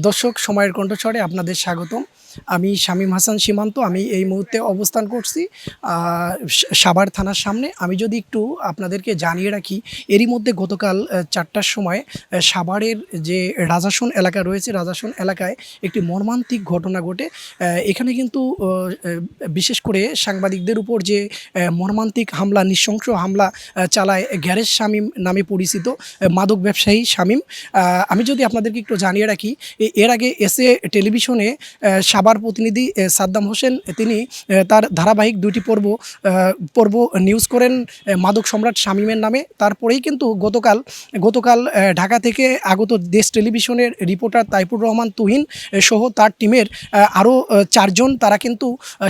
দর্শক সময়ের কণ্ঠস্বরে আপনাদের স্বাগতম। আমি শামীম হাসান সীমান্ত। আমি এই মুহূর্তে অবস্থান করছি সাভার থানার সামনে। আমি যদি একটু আপনাদেরকে জানিয়ে রাখি, এরই মধ্যে গতকাল ৪টার সময় সাভারের যে রাজাসন এলাকা রয়েছে, রাজাসন এলাকায় একটি মর্মান্তিক ঘটনা ঘটে। এখানে কিন্তু বিশেষ করে সাংবাদিকদের উপর যে মর্মান্তিক হামলা, নৃশংস হামলা চালায় গ্যারেজ শামীম নামে পরিচিত মাদক ব্যবসায়ী শামীম। আমি যদি আপনাদেরকে একটু জানিয়ে রাখি, এর আগে এসএ টেলিভিশনে সাভার প্রতিনিধি সাদ্দাম হোসেন তিনি তার ধারাবাহিক ২টি পর্ব নিউজ করেন মাদক সম্রাট শামীমের নামে। তারপরেই কিন্তু গতকাল ঢাকা থেকে আগত দেশ টেলিভিশনের রিপোর্টার তাইপুর রহমান তুহিন সহ তার টিমের আরও ৪ জন তারা কিন্তু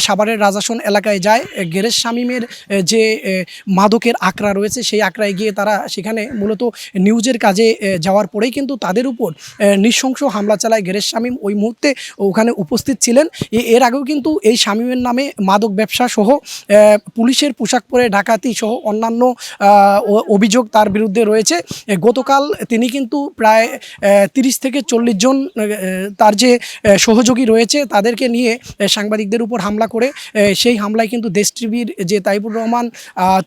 সাভারের রাজাসন এলাকায় যায়। গ্যারেজ শামীমের যে মাদকের আঁকড়া রয়েছে সেই আঁকড়ায় গিয়ে তারা সেখানে মূলত নিউজের কাজে যাওয়ার পরেই কিন্তু তাদের উপর নৃশংস হামলা চালায় গ্যারেজ শামীম। ওই মুহূর্তে ওখানে উপস্থিত ছিলেন। এর আগেও কিন্তু এই শামীমের নামে মাদক ব্যবসা সহ পুলিশের পোশাক পরে ডাকাতি সহ অন্যান্য অভিযোগ তার বিরুদ্ধে রয়েছে। গতকাল তিনি কিন্তু প্রায় ৩০ থেকে ৪০ জন তার যে সহযোগী রয়েছে তাদেরকে নিয়ে সাংবাদিকদের উপর হামলা করে সেই হামলায় কিন্তু দেশ টিভির যে তাইপুর রহমান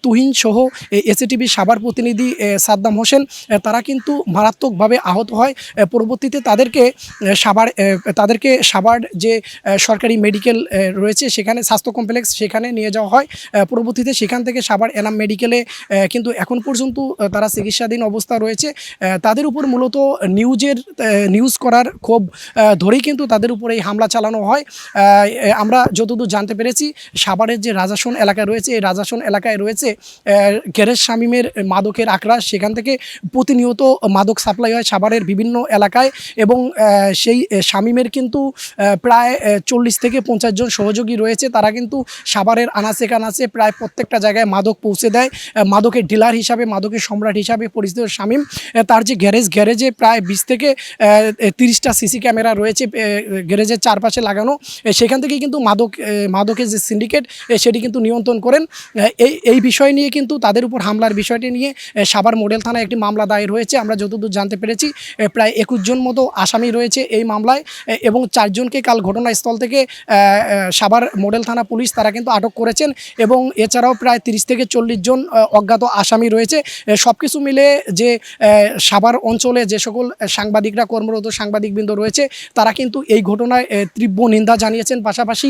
তুহিন সহ এসএ টিভির সাভার প্রতিনিধি সাদ্দাম হোসেন তারা কিন্তু মারাত্মকভাবে আহত হয়। পরবর্তীতে তাদেরকে সাভার যে সরকারি মেডিকেল রয়েছে সেখানে স্বাস্থ্য কমপ্লেক্স সেখানে নিয়ে যাওয়া হয়। পরবর্তীতে সেখান থেকে সাভার এনাম মেডিকেলে কিন্তু এখন পর্যন্ত তারা চিকিৎসাধীন অবস্থা রয়েছে। তাদের উপর মূলত নিউজ করার ক্ষোভ ধরেই কিন্তু তাদের উপর এই হামলা চালানো হয়। আমরা যতদূর জানতে পেরেছি, সাভারের যে রাজাসন এলাকা রয়েছে এই রাজাসন এলাকায় রয়েছে গ্যারেজ শামীমের মাদকের আঁকড়া। সেখান থেকে প্রতিনিয়ত মাদক সাপ্লাই হয় সাভারের বিভিন্ন এলাকায় এবং সেই শামীমের কিন্তু প্রায় ৪০ থেকে ৫০ জন সহযোগী রয়েছে। তারা কিন্তু সাভারের আনাচে কানাচে প্রায় প্রত্যেকটা জায়গায় মাদক পৌঁছে দেয়। মাদকের ডিলার হিসাবে, মাদকের সম্রাট হিসাবে পরিচিত শামীম। তার যে গ্যারেজে প্রায় ২০ থেকে ৩০টা সিসি ক্যামেরা রয়েছে গ্যারেজের চারপাশে লাগানো। সেখান থেকেই কিন্তু মাদকের যে সিন্ডিকেট সেটি কিন্তু নিয়ন্ত্রণ করেন। এই বিষয় নিয়ে কিন্তু তাদের উপর হামলার বিষয়টি নিয়ে সাভার মডেল থানায় একটি মামলা দায়ের হয়েছে। আমরা যতদূর জানতে পেরেছি প্রায় ২১ জন মতো আসামি রয়েছে এই মামলায় এবং ৪ জনকে কাল ঘটনাস্থল থেকে সাভার মডেল থানা পুলিশ তারা কিন্তু আটক করেছেন এবং এছাড়াও প্রায় ৩০ থেকে ৪০ জন অজ্ঞাত আসামি রয়েছে। সব কিছু মিলে যে সাভার অঞ্চলে যে সকল সাংবাদিকরা কর্মরত সাংবাদিকবৃন্দ রয়েছে তারা কিন্তু এই ঘটনায় তীব্র নিন্দা জানিয়েছেন। পাশাপাশি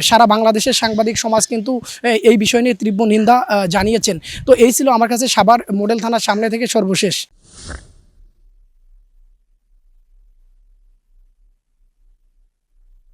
সারা বাংলাদেশের সাংবাদিক সমাজ কিন্তু এই বিষয় নিয়ে তীব্র নিন্দা জানিয়েছেন। তো এই ছিল আমার কাছে সাভার মডেল থানার সামনে থেকে সর্বশেষ।